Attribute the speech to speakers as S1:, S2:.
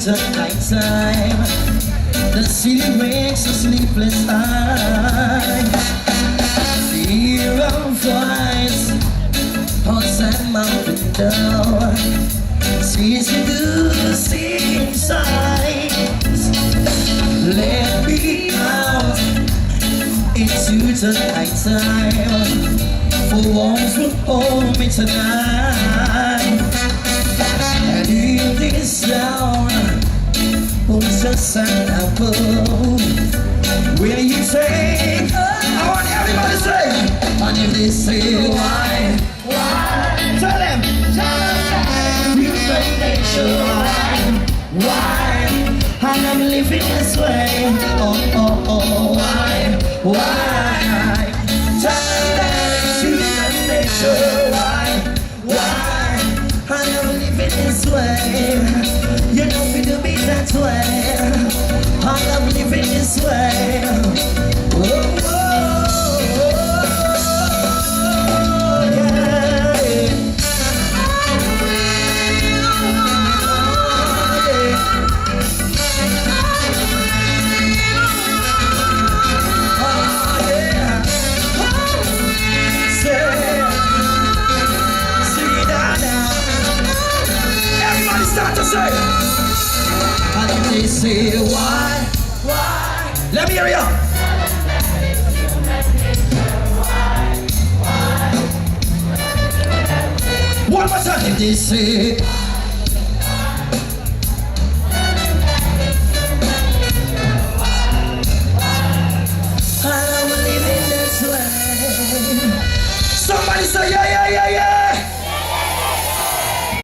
S1: the night time. The city wakes a sleepless eye. Fear of voice outside my window. Sees you do the same signs. Let me out into the night time. For warmth will hold me tonight. And in this town, who's just an apple? Will you take? I want everybody to say. And if they say why? Tell them. Human nature. Why? And I'm living this way. Oh, why? Tell them human nature. Why? And I'm living this way. You know me to be that way. And I'm living this way. And they say why? Let me hear you. One more time. If they say I'm living this way. Somebody say yeah.